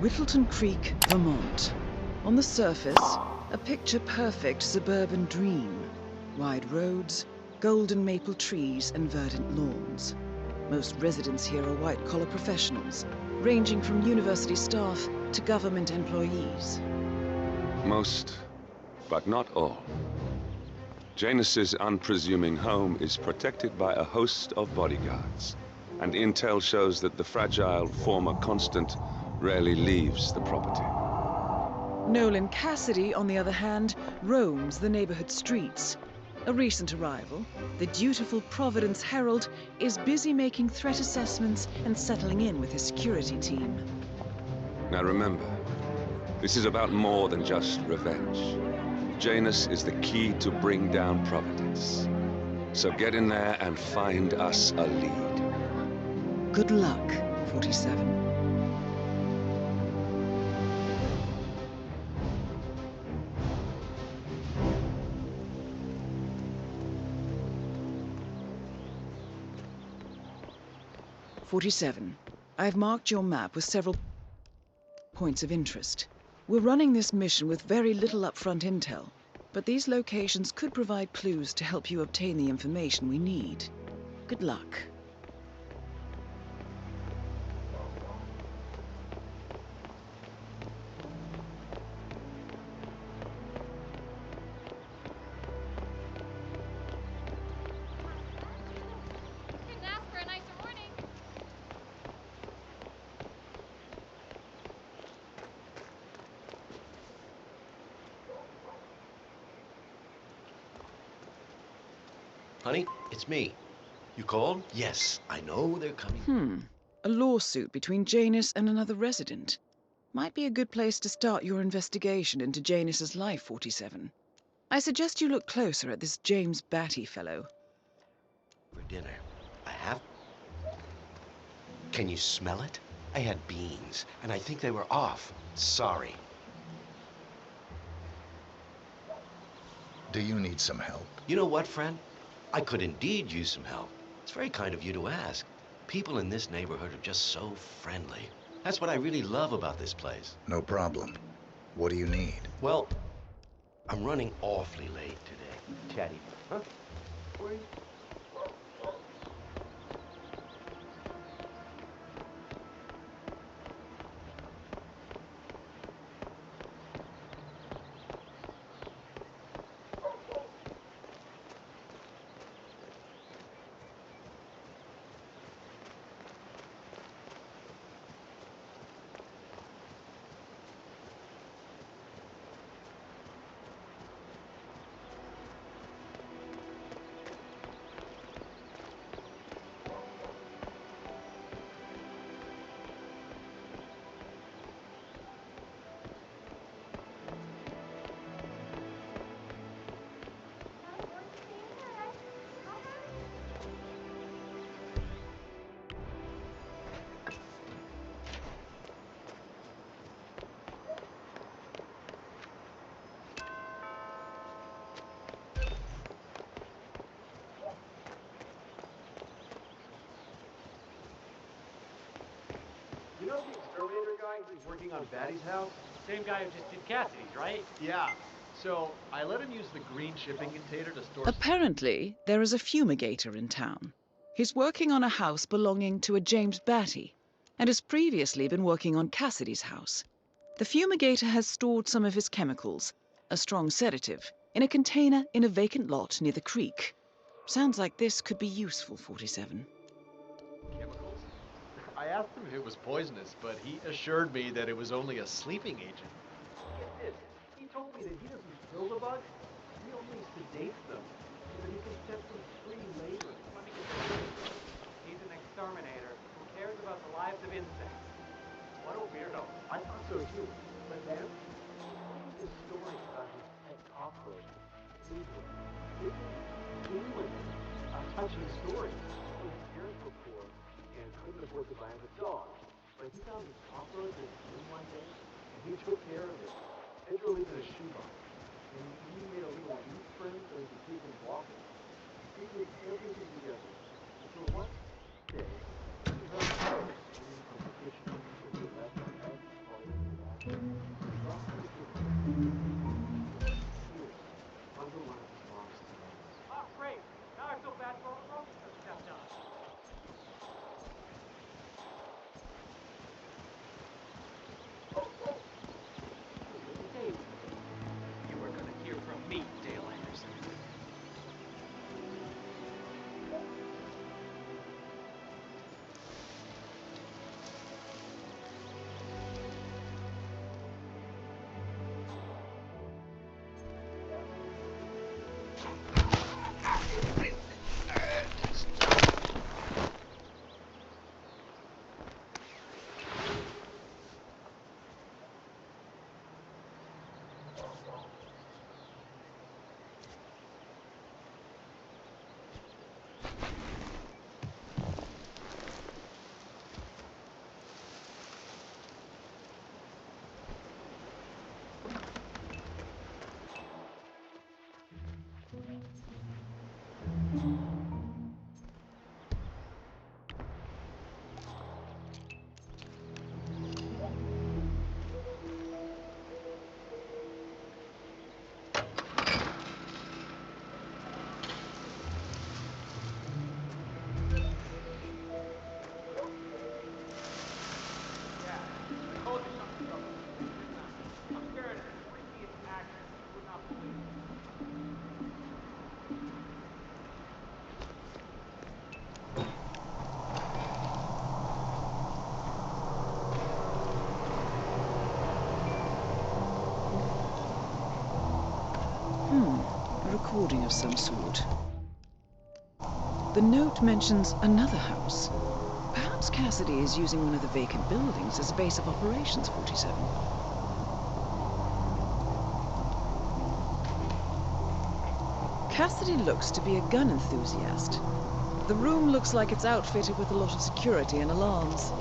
Whittleton Creek, Vermont. On the surface, a picture-perfect suburban dream. Wide roads, golden maple trees, and verdant lawns. Most residents here are white-collar professionals, ranging from university staff to government employees. Most, but not all. Janus's unpresuming home is protected by a host of bodyguards, and intel shows that the fragile former constant rarely leaves the property. Nolan Cassidy, on the other hand, roams the neighborhood streets. A recent arrival, the dutiful Providence Herald is busy making threat assessments and settling in with his security team. Now remember, this is about more than just revenge. Janus is the key to bring down Providence. So get in there and find us a lead. Good luck, 47. I've marked your map with several points of interest. We're running this mission with very little upfront intel, but these locations could provide clues to help you obtain the information we need. Good luck. Couldn't ask for a nicer morning. Honey, it's me. You called? Yes, I know they're coming. A lawsuit between Janus and another resident. Might be a good place to start your investigation into Janus's life, 47. I suggest you look closer at this James Batty fellow. For dinner. I have... Can you smell it? I had beans, and I think they were off. Sorry. Do you need some help? You know what, friend? I could indeed use some help. It's very kind of you to ask. People in this neighborhood are just so friendly. That's what I really love about this place. No problem. What do you need? Well, I'm running awfully late today. Chatty. Huh? Where are you? You know the exterminator guy who's working on Batty's house? Same guy who just did Cassidy's, right? Yeah. So, I let him use the green shipping container to store... Apparently, there is a fumigator in town. He's working on a house belonging to a James Batty, and has previously been working on Cassidy's house. The fumigator has stored some of his chemicals, a strong sedative, in a container in a vacant lot near the creek. Sounds like this could be useful, 47. Chemicals? I asked him if it was poisonous, but he assured me that it was only a sleeping agent. Get this. He told me that he doesn't kill the bugs, he only sedates them, so that he can set them free later. Let me get this. He's an exterminator who cares about the lives of insects. What a weirdo. I thought so too. But then, this story about his pet cockroach. A touching story. So his parents were poor and couldn't afford to buy him a dog. But he found his cockroach in his room one day, and he took care of it. It really in a shoebox. And he made a little youth friend so he could take him walking. He did everything together. Until one day, he heard a voice coming from the kitchen. It was left on recording of some sort. The note mentions another house. Perhaps Cassidy is using one of the vacant buildings as a base of operations, 47. Cassidy looks to be a gun enthusiast. The room looks like it's outfitted with a lot of security and alarms.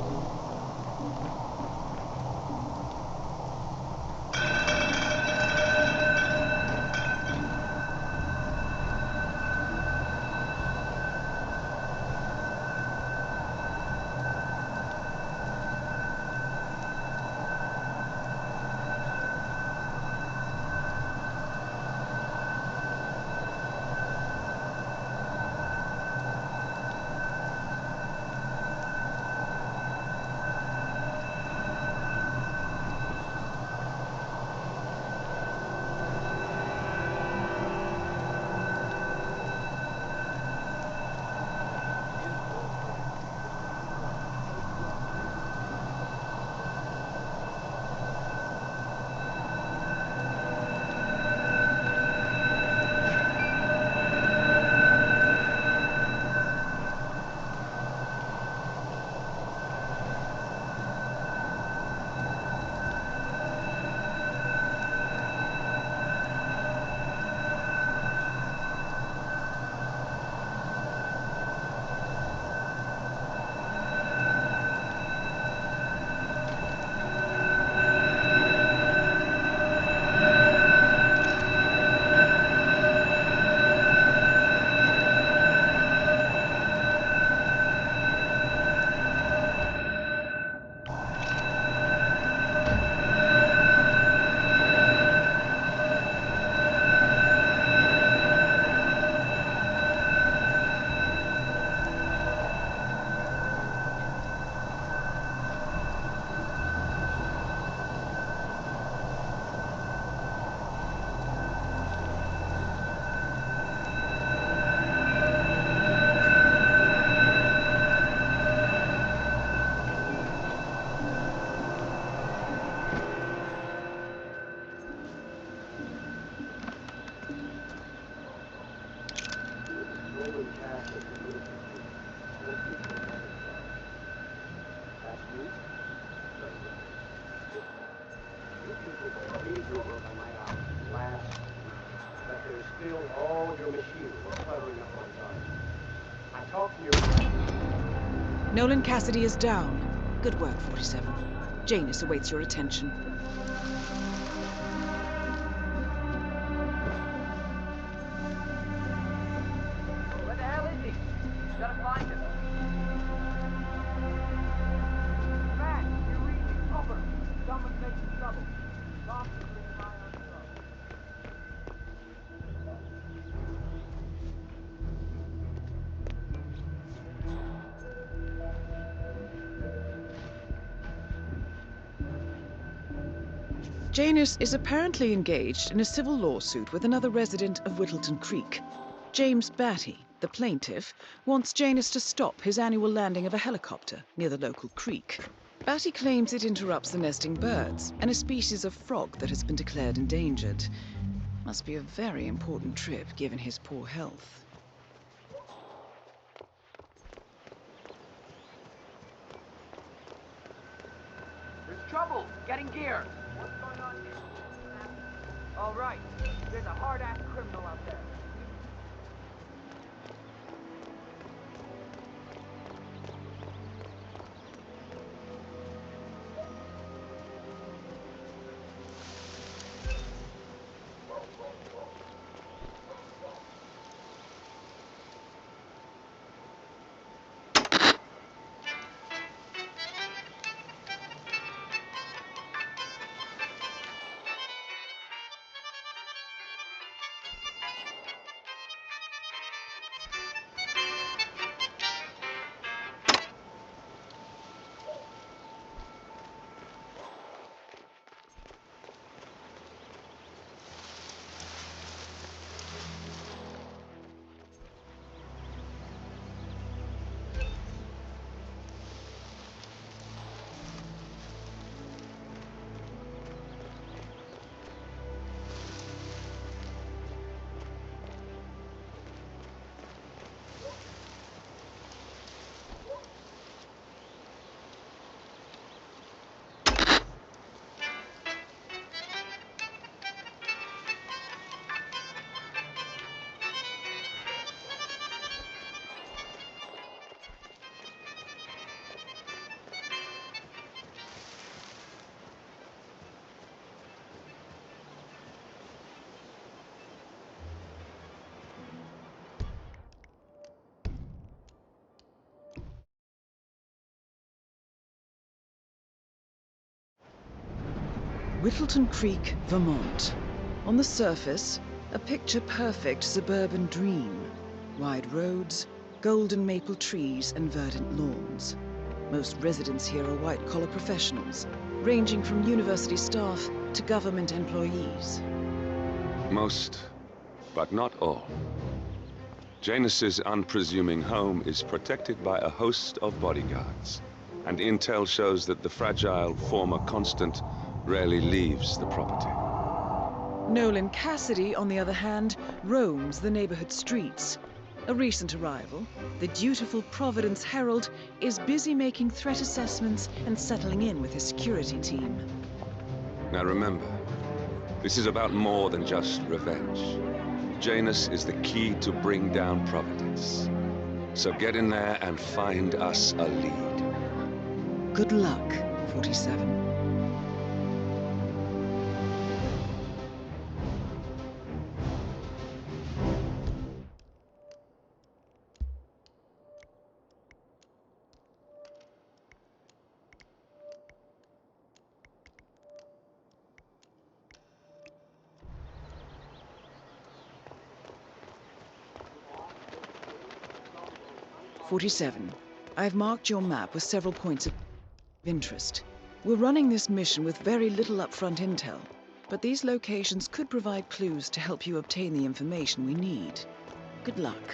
Nolan Cassidy is down. Good work, 47. Janus awaits your attention. Where the hell is he? Gotta find him. Matt, you read me. Over. Someone's making trouble. Possibly my own son. Janus is apparently engaged in a civil lawsuit with another resident of Whittleton Creek. James Batty, the plaintiff, wants Janus to stop his annual landing of a helicopter near the local creek. Batty claims it interrupts the nesting birds and a species of frog that has been declared endangered. Must be a very important trip given his poor health. There's trouble. Getting gear. What's going on here? All right. There's a hard-ass criminal out there. Whittleton Creek, Vermont. On the surface, a picture-perfect suburban dream. Wide roads, golden maple trees, and verdant lawns. Most residents here are white-collar professionals, ranging from university staff to government employees. Most, but not all. Janus's unpresuming home is protected by a host of bodyguards, and intel shows that the fragile former constant rarely leaves the property. Nolan Cassidy, on the other hand, roams the neighborhood streets. A recent arrival, the dutiful Providence Herald is busy making threat assessments and settling in with his security team. Now remember, this is about more than just revenge. Janus is the key to bring down Providence. So get in there and find us a lead. Good luck, 47. I've marked your map with several points of interest. We're running this mission with very little upfront intel, but these locations could provide clues to help you obtain the information we need. Good luck.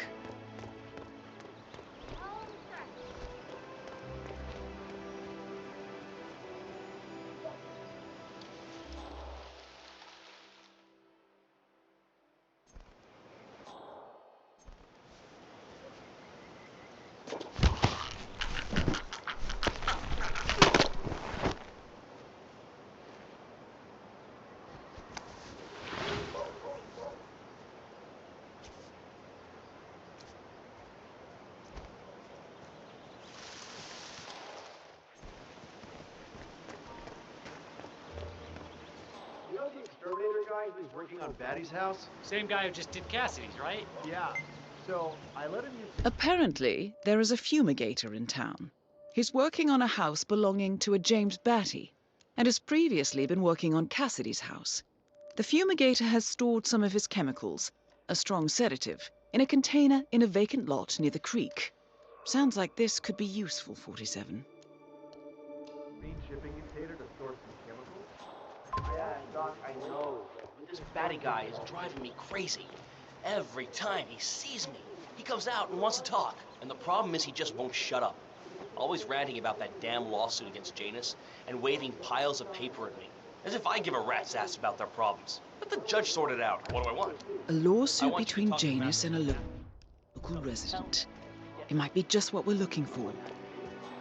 You know the exterminator guy who's working on Batty's house? Same guy who just did Cassidy's, right? Yeah. So I let him use. Apparently, there is a fumigator in town. He's working on a house belonging to a James Batty, and has previously been working on Cassidy's house. The fumigator has stored some of his chemicals, a strong sedative, in a container in a vacant lot near the creek. Sounds like this could be useful, 47. Main shipping container to store some chemicals? Yeah, Doc, I know. This batty guy is driving me crazy. Every time he sees me, he comes out and wants to talk. And the problem is he just won't shut up. Always ranting about that damn lawsuit against Janus and waving piles of paper at me. As if I give a rat's ass about their problems. Let the judge sort it out. What do I want? A lawsuit between Janus and a local resident. It might be just what we're looking for.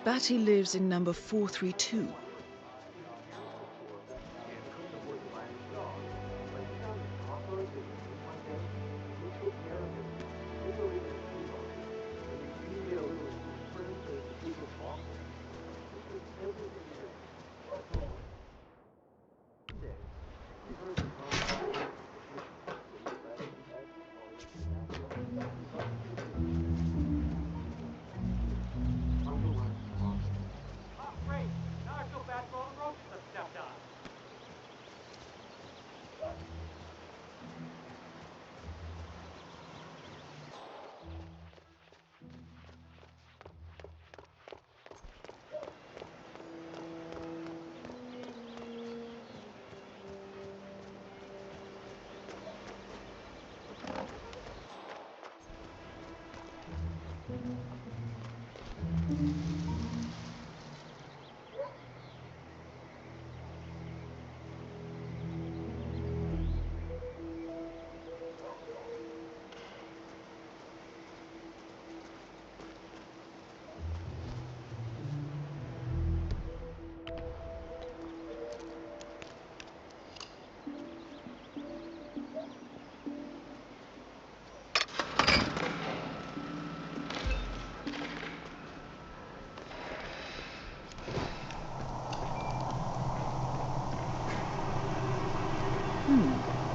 Batty lives in number 432. Great. Now I feel bad for all the roaches I've stepped on.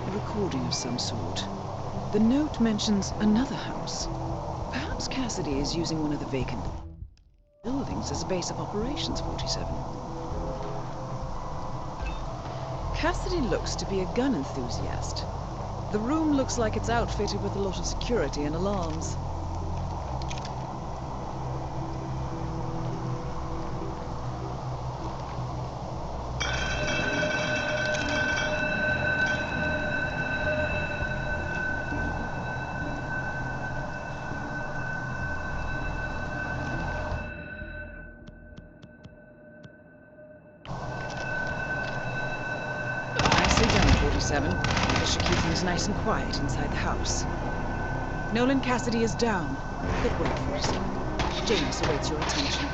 A recording of some sort. The note mentions another house. Perhaps Cassidy is using one of the vacant buildings as a base of operations, 47. Cassidy looks to be a gun enthusiast. The room looks like it's outfitted with a lot of security and alarms. Nicely done, 47. This should keep things nice and quiet inside the house. Nolan Cassidy is down. Good work, 47. James awaits your attention.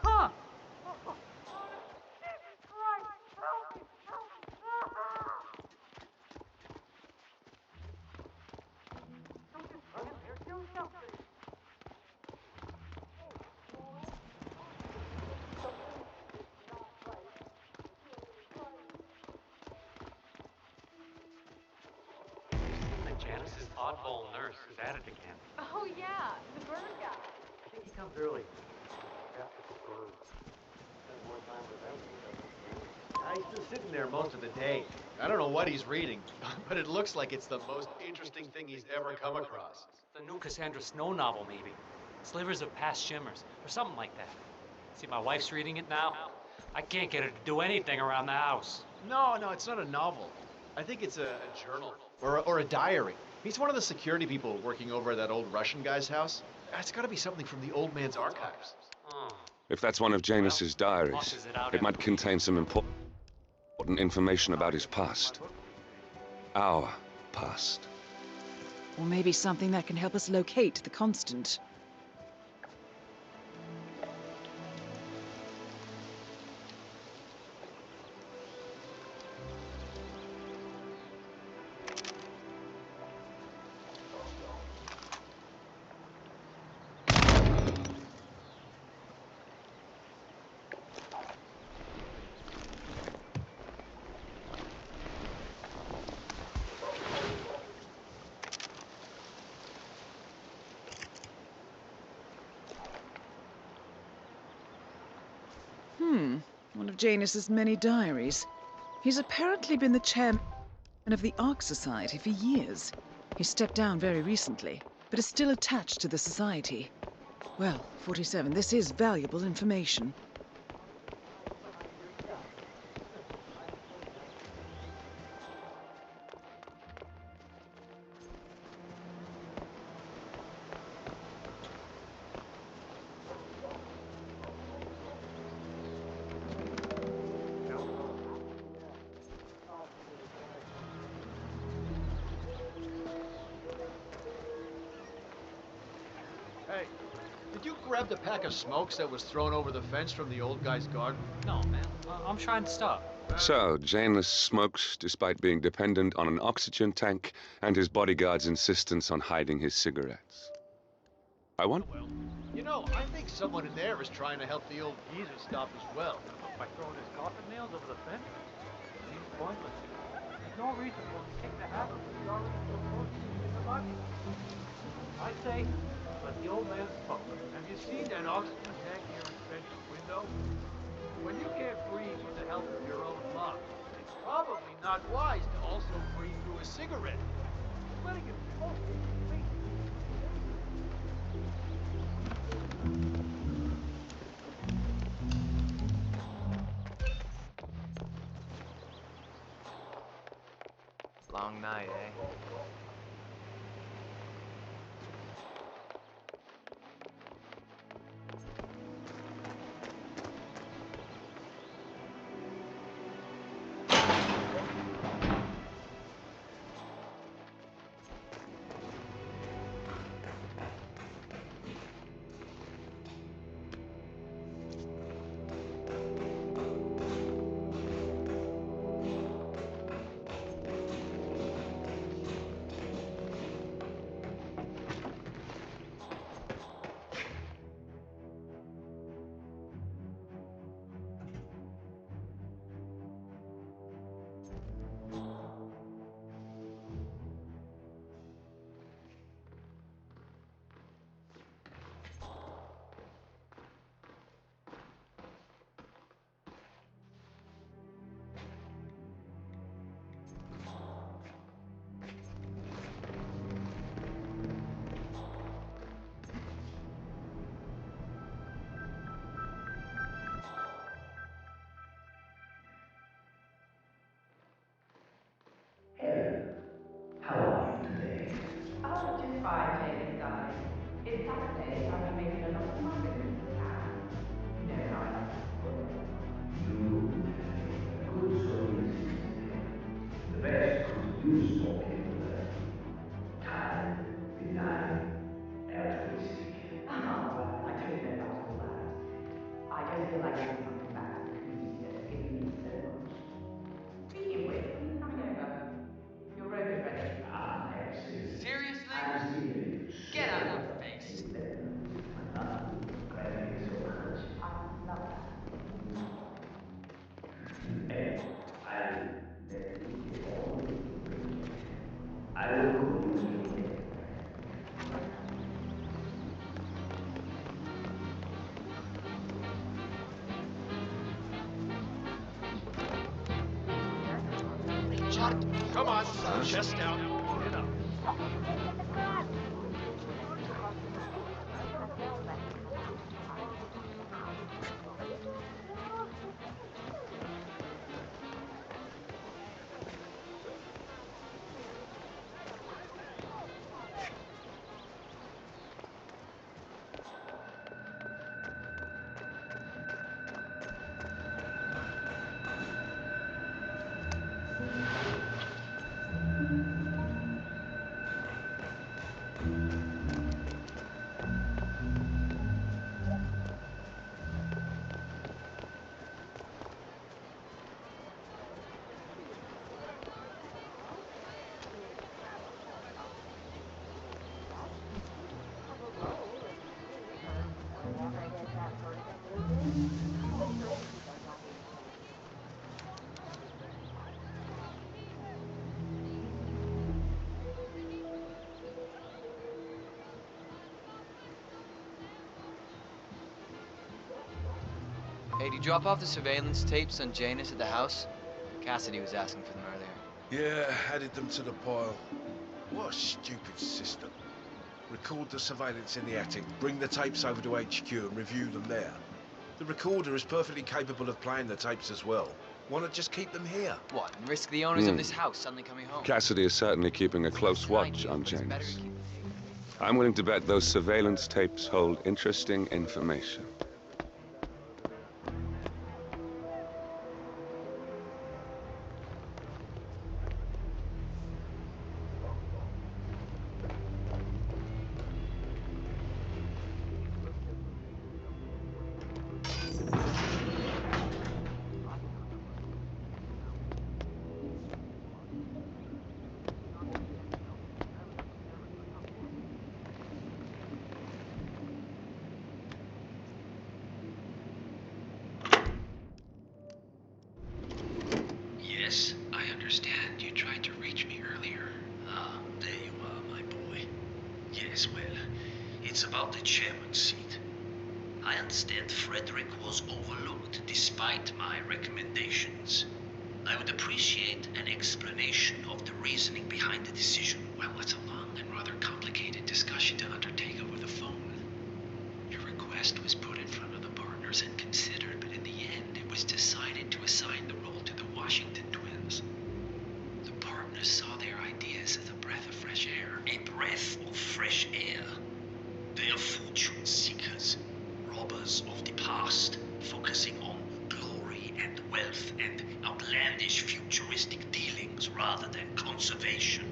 Huh? And Janice's oddball nurse is at it again. Oh, yeah, the bird guy. I think he comes early. After the bird. Spend more time with them than he does with you. He's been sitting there most of the day. I don't know what he's reading, but it looks like it's the most interesting thing he's ever come across. The new Cassandra Snow novel, maybe. Slivers of Past Shimmers, or something like that. See, my wife's reading it now. I can't get her to do anything around the house. No, it's not a novel. I think it's a journal or a diary. He's one of the security people working over at that old Russian guy's house. It's got to be something from the old man's archives. Oh. If that's one of Janus's diaries, Tosses it out it might after- contain some important information about his past. Our past. Or maybe something that can help us locate the Constant. One of Janus's many diaries. He's apparently been the chairman of the Ark Society for years. He stepped down very recently, but is still attached to the society. Well, 47, this is valuable information. Hey, did you grab the pack of smokes that was thrown over the fence from the old guy's garden? No, man. I'm trying to stop. So, Janus smokes despite being dependent on an oxygen tank and his bodyguard's insistence on hiding his cigarettes. I want... Well, you know, I think someone in there is trying to help the old geezer stop as well. By throwing his coffin nails over the fence? Seems pointless. There's no reason for him to kick the habit when he's already so close to using the button. I say, let the old man smoke. Have you seen that oxygen tank near his bedroom window? When you can't breathe with the help of your own lungs, it's probably not wise to also breathe through a cigarette. Letting him smoke is great. Long night, eh? How are you today? Oh, just fine, Janus, darling. It's Saturday. I've been making a lot of my visits to town. You know how I like to spoil them. You have a good story system. The best could use more capability. Tired, benign, altruistic. Oh, well, I don't know about all that. I just feel like giving something back to the community that has given me so much. Speaking of which, when are you coming over? Your robe is ready. Ah, excellent. Seriously? I'm still a little Get out of sore my from face. the weapon with my knuckle cramping so much. I love that. Anyway, I'll let you get on with your breakfast. I will call you again later, perhaps. Come on, chest out. Get up. Hey, did you drop off the surveillance tapes on Janus at the house? Cassidy was asking for them earlier. Yeah, added them to the pile. What a stupid system. Record the surveillance in the attic, bring the tapes over to HQ and review them there. The recorder is perfectly capable of playing the tapes as well. Why not just keep them here? What, and risk the owners of this house suddenly coming home? Cassidy is certainly keeping a close watch on Janus. I'm willing to bet those surveillance tapes hold interesting information. Yes, well, it's about the chairman's seat. I understand Frederick was overlooked despite my recommendations. I would appreciate an explanation of the reasoning behind the decision. Well, it's a long and rather complicated discussion to undertake over the phone. Your request was put in front of the partners and considered, but in the end, it was decided to assign the role to the Washington twins. The partners saw their ideas as a breath of fresh air. A breath of fresh air. They are fortune seekers, robbers of the past, focusing on glory and wealth and outlandish futuristic dealings rather than conservation.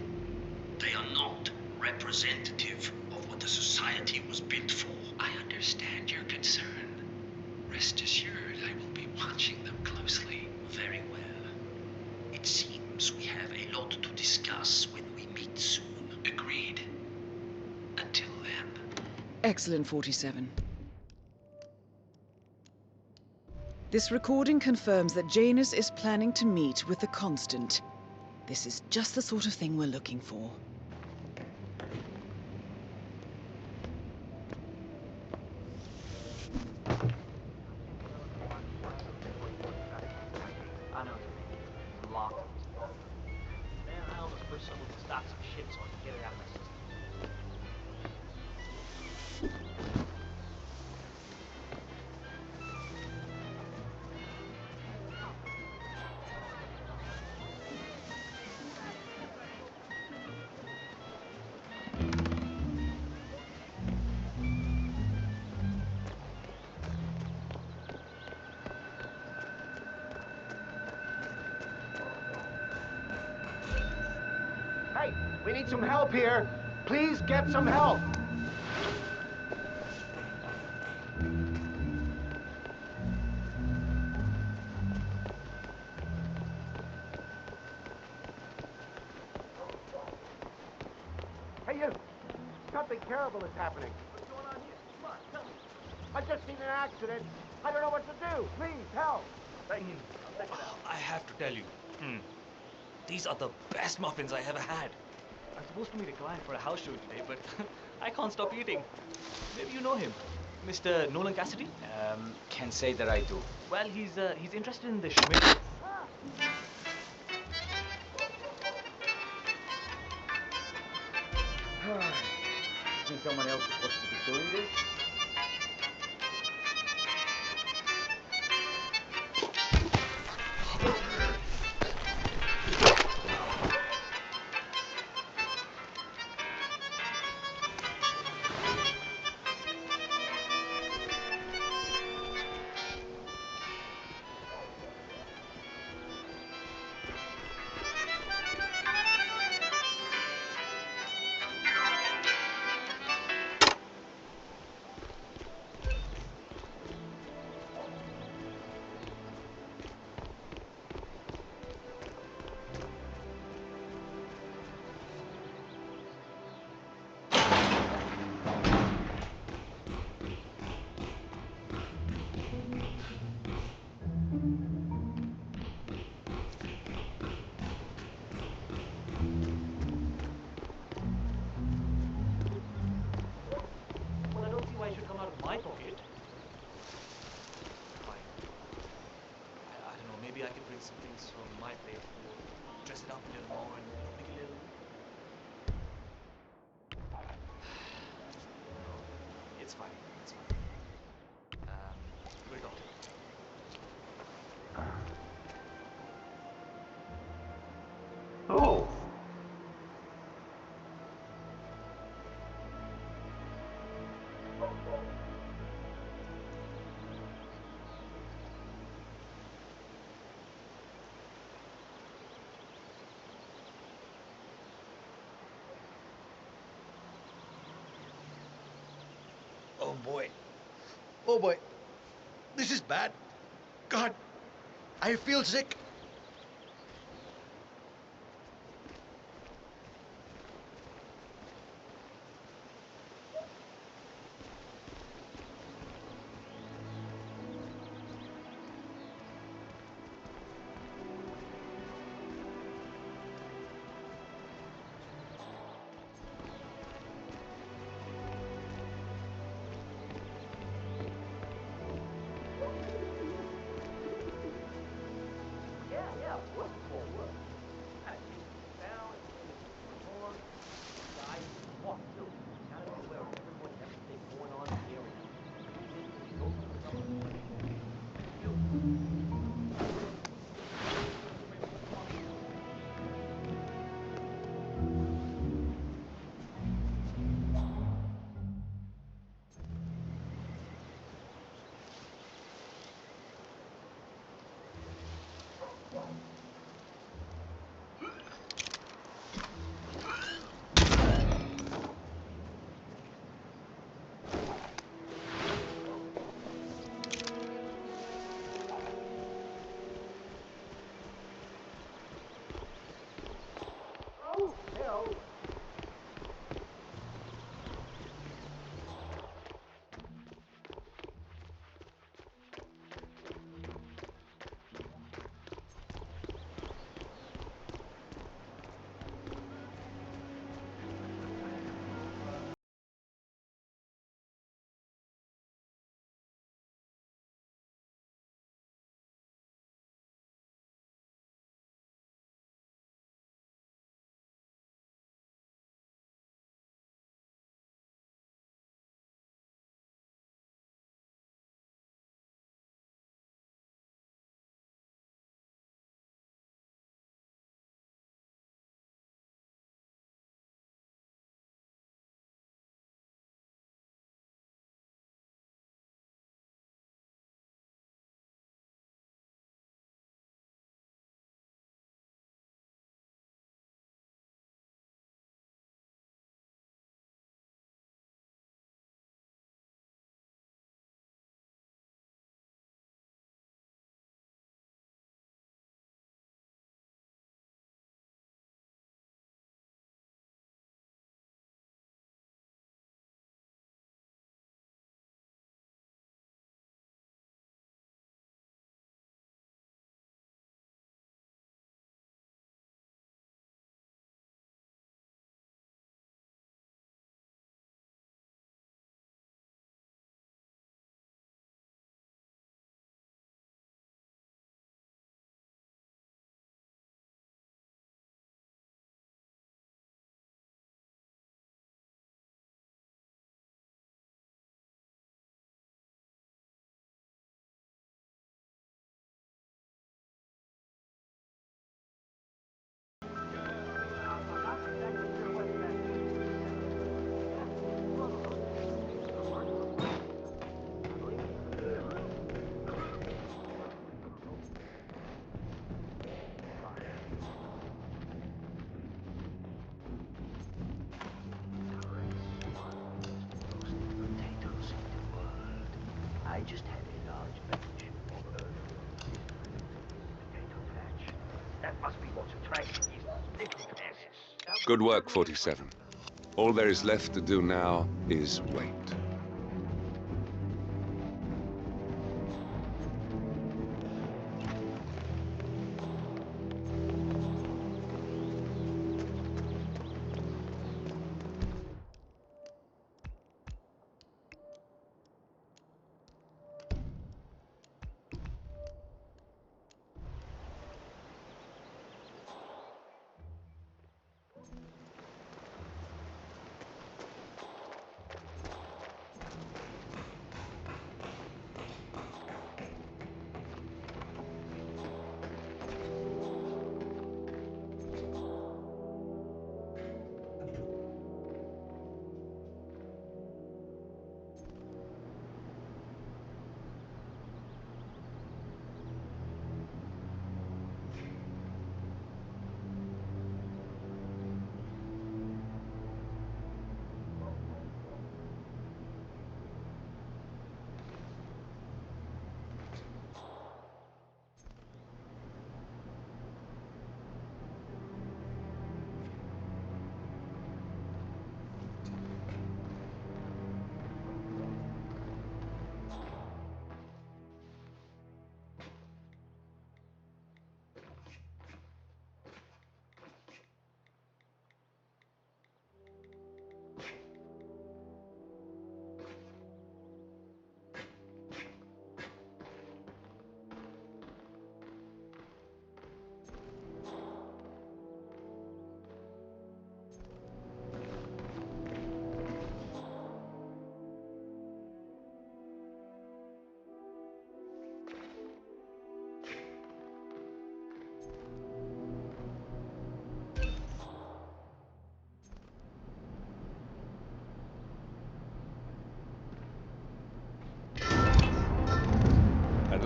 They are not representative of what the society was built for. I understand your concern. Rest assured, I will be watching them closely. Very well. It seems we have a lot to discuss when we meet soon. Agreed. Until then. Excellent, 47. This recording confirms that Janus is planning to meet with the Constant. This is just the sort of thing we're looking for. I know. It's locked. Man, I almost wish someone would stop some shit so I can get it out of my system. Hey, we need some help here. Please get some help. Hey, you. Something terrible is happening. What's going on here? Come on, tell me. I just seen an accident. I don't know what to do. Please, help. I'll check it out. I have to tell you, these are the best muffins I ever had. I'm supposed to meet a client for a house show today, but I can't stop eating. Maybe you know him. Mr. Nolan Cassidy? Can't say that I do. Well, he's interested in the Schmidt. Think someone else is supposed to be doing this? Well, I don't see why it should come out of my pocket. Fine. I don't know, maybe I could bring some things from my place to dress it up a little more and make it a little... It's fine, it's fine. We'll talk. Oh. Oh boy. Oh boy. This is bad. God, I feel sick. What for what? Had to take him down, on, guy, walk through. Gotta be aware of everyone and everything going on in the area. Go for something. Oh, hell. I just had a large batch of potato patch. That must be what's attracting these little asses. Good work, 47. All there is left to do now is wait.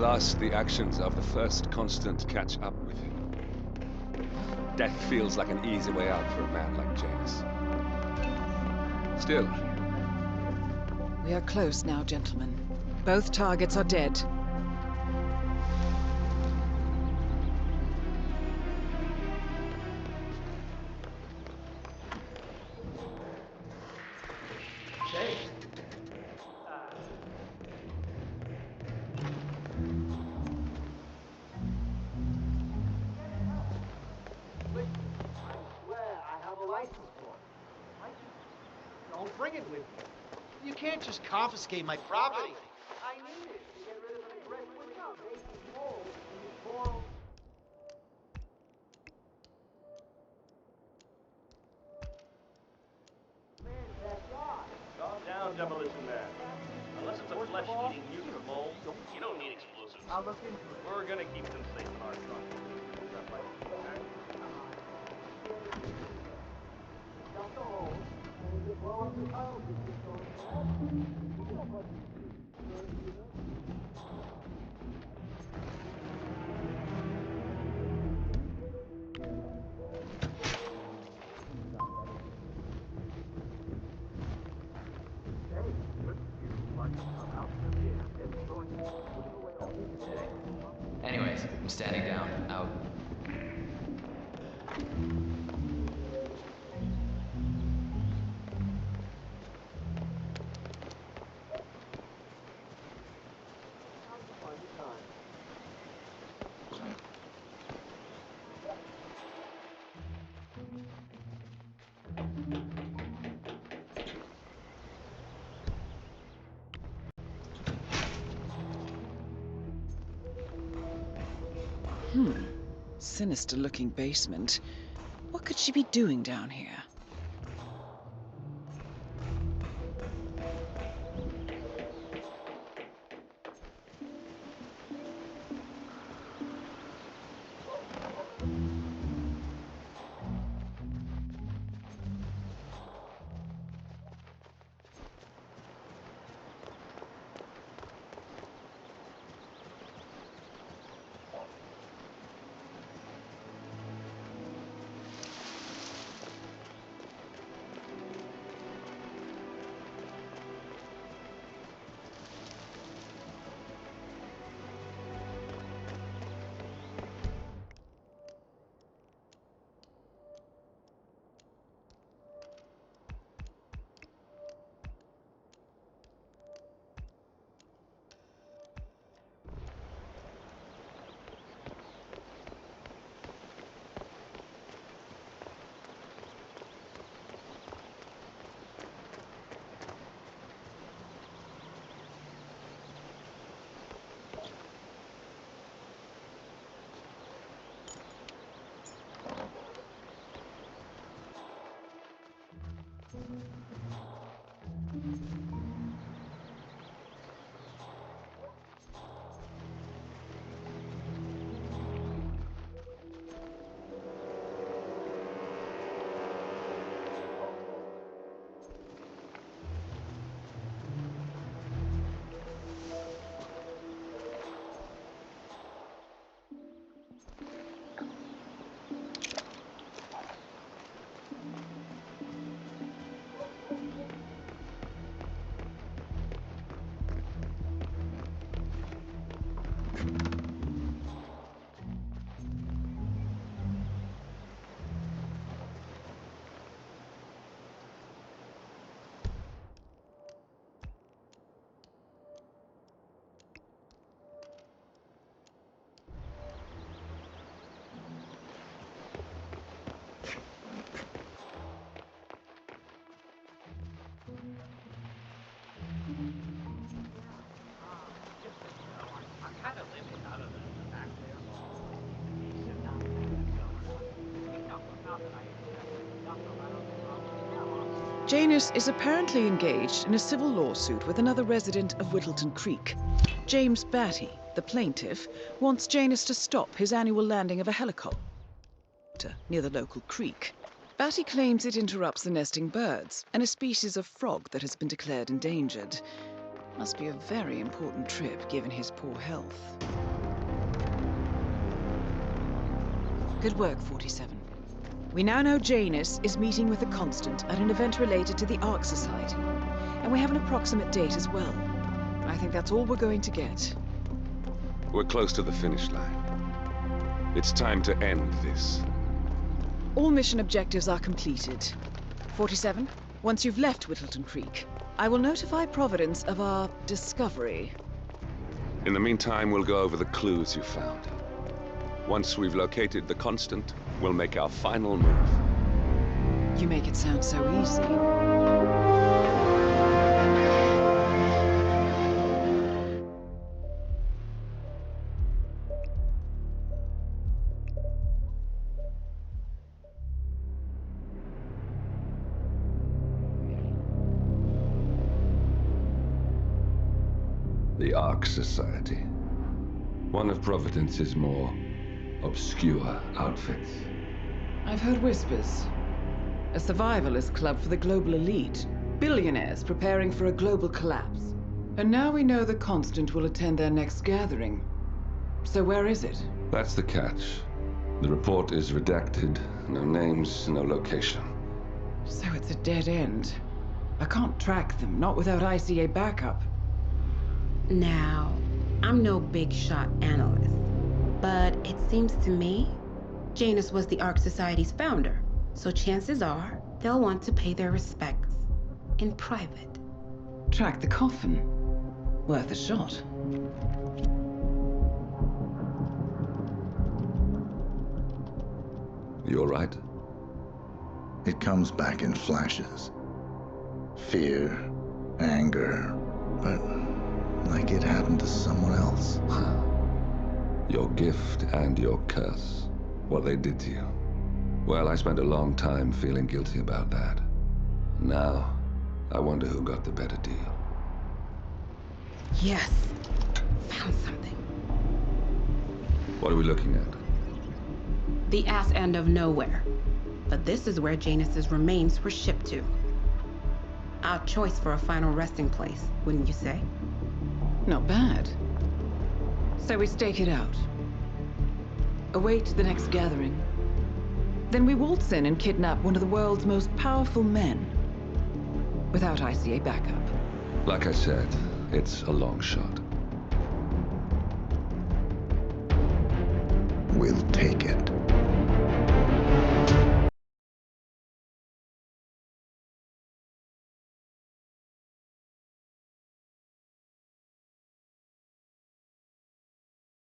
last, the actions of the first constant catch up with him. Death feels like an easy way out for a man like Janus. Still, We are close now, gentlemen. Both targets are dead. Don't bring it with you. You can't just confiscate my property. I need it to get rid of an address without making holes in his moral. Man's backyard. Calm down, Demolition Man. Unless it's a flesh-eating mutant mole, you don't need explosives. I'll look into it. We're gonna keep them safe in our trunk. Dump the hole, and we can blow up the tunnel just so fast. You know what you Anyways, I'm standing down. Out. Sinister-looking basement. What could she be doing down here? Janus is apparently engaged in a civil lawsuit with another resident of Whittleton Creek. James Batty, the plaintiff, wants Janus to stop his annual landing of a helicopter near the local creek. Batty claims it interrupts the nesting birds and a species of frog that has been declared endangered. Must be a very important trip, given his poor health. Good work, 47. We now know Janus is meeting with the Constant at an event related to the Ark Society. And we have an approximate date as well. I think that's all we're going to get. We're close to the finish line. It's time to end this. All mission objectives are completed. 47, once you've left Whittleton Creek, I will notify Providence of our discovery. In the meantime, we'll go over the clues you found. Once we've located the Constant, we'll make our final move. You make it sound so easy. The Ark Society. One of Providence's more obscure outfits. I've heard whispers. A survivalist club for the global elite. Billionaires preparing for a global collapse. And now we know the Constant will attend their next gathering. So where is it? That's the catch. The report is redacted. No names, no location. So it's a dead end. I can't track them, not without ICA backup. Now, I'm no big shot analyst, but it seems to me Janus was the Ark Society's founder, so chances are they'll want to pay their respects in private. Track the coffin. Worth a shot. You all right? It comes back in flashes. Fear, anger, but like it happened to someone else. Your gift and your curse. What they did to you. Well, I spent a long time feeling guilty about that. Now, I wonder who got the better deal. Yes, found something. What are we looking at? The ass end of nowhere. But this is where Janus's remains were shipped to. Our choice for a final resting place, wouldn't you say? Not bad. So we stake it out. Await the next gathering. Then we waltz in and kidnap one of the world's most powerful men. Without ICA backup. Like I said, it's a long shot. We'll take it.